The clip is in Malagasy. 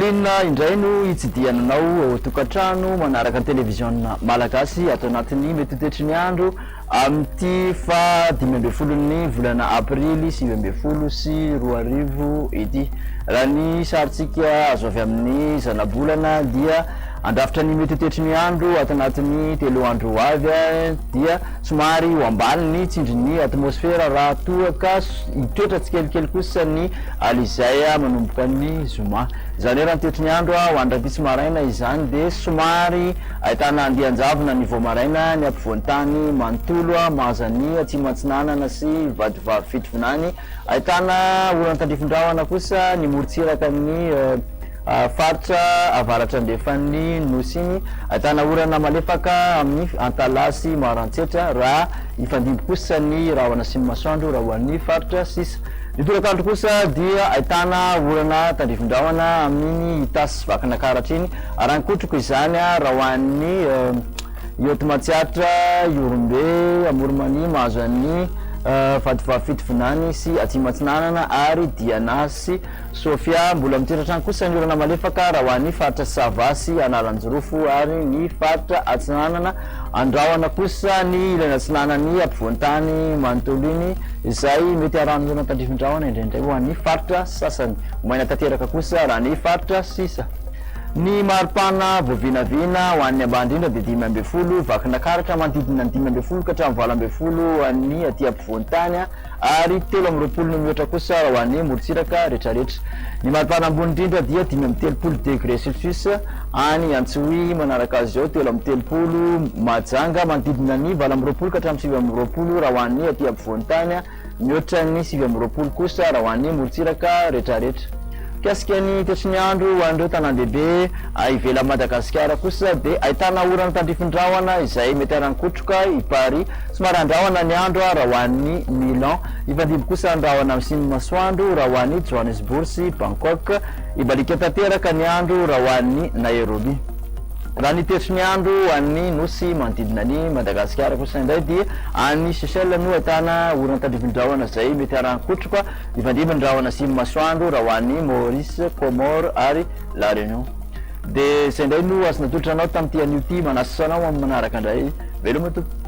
Malinina indray no hitsidiananao tokantrano manaraka ny télévision malagasy ato anatin'ny mety tetry ny andro amin'ity fa 15 volana aprily 2020 sy 2020 ity. Raha ny saritsika azo avy amin'ny zanabolana dia andrafitra ny mety tetry ny andro ato anatin'ny telo andro avy dia somary ho ambany ny tsindrin'ny atmosfera raha toaka hitoetra tsikelikely kosa ny alizay manomboka ny zoma. Zany raha tetry ny andro ho andrabitsy maraina izany de somary ahitana andianjavona ny voamaraina ny ampovoan'ny tany manontolo mahazany atsimatsinanana sy vadivavy fitovinany. Ahitana orana tandrifondrahona kosa ny morotsiraka ny faritra avaratra andefan'ny nosy igny. Ahitana orana malefaka amin'ny antalasy marantsetra raha ifandimby kosa ny rahona sy masoandro raha hoan'ny faritra sisa. Ny torakandro kosa dia ahitana orana tandrifondrahona amin'ny itasy vakinankaratra iny arankotroko izany raha hoan'ny iotomatsiatra iorombe amoromany mahazo an'ny vadivavy fitovinany sy atsimatsinanana ary dianasy sofia. Mbola mitoetratrano kosa ny orana malefaka raha hoan'ny faritra savasy analanjirofo ary ny faritra atsinanana andrahona kosa ny ilana atsinanany ampovoan'ny tany manontolo iny izay mety arano orana tandrifondrahona indraindray ho an'ny faritra sasany. Maina tanteraka kosa raha ny faritra sisa. Ny maripana voavinavina ho an'ny ambany indrindra de 5 vakinankaratra manodidina ny 5 ka hatramin'ny 20 an'ny aty ampovoan'ny tany ary 13 no miotra kosa ho an'ny morotsiraka rehetrarehetra. Ny maripana ambony indrindra dia 13 degré celsius any Antsohy manaraka azy ao 13 Majanga manodidina ny 20 ka hatramin'ny 20 raha ho an'ny aty ampovoan'ny tany miotra ny 20 kosa raha ho an'ny morotsiraka rehetrarehetra. Kasika ny tetry ny andro ho an'ireo tanàn-dehibe ivela Madagasikara kosa de ahitana orana tandrifondrahona izay mety arankotroka i Paris. Somary andrahona ny andro raha ho an'ny Milan, ifandimby kosa andrahona amin'ny siny masoandro raha ho an'ny Johannesburg sy Bangkok, ibalika tanteraka ny andro raha ho an'ny Nairobi. Raha ny tetry ny andro an'ny nosy manodidina ny Madagasikara kosa indray dia any Seychelles no ahitana orana tandrifondrahona izay mety arankotroka ifandimby andrahona siny masoandro raha ho an'ny Maurice, Comore ary La Réunion. De zay indray no azo natolotra anao tamin'ity an'io ty manasa anao amin'ny manaraka indray. Veloma tompoko.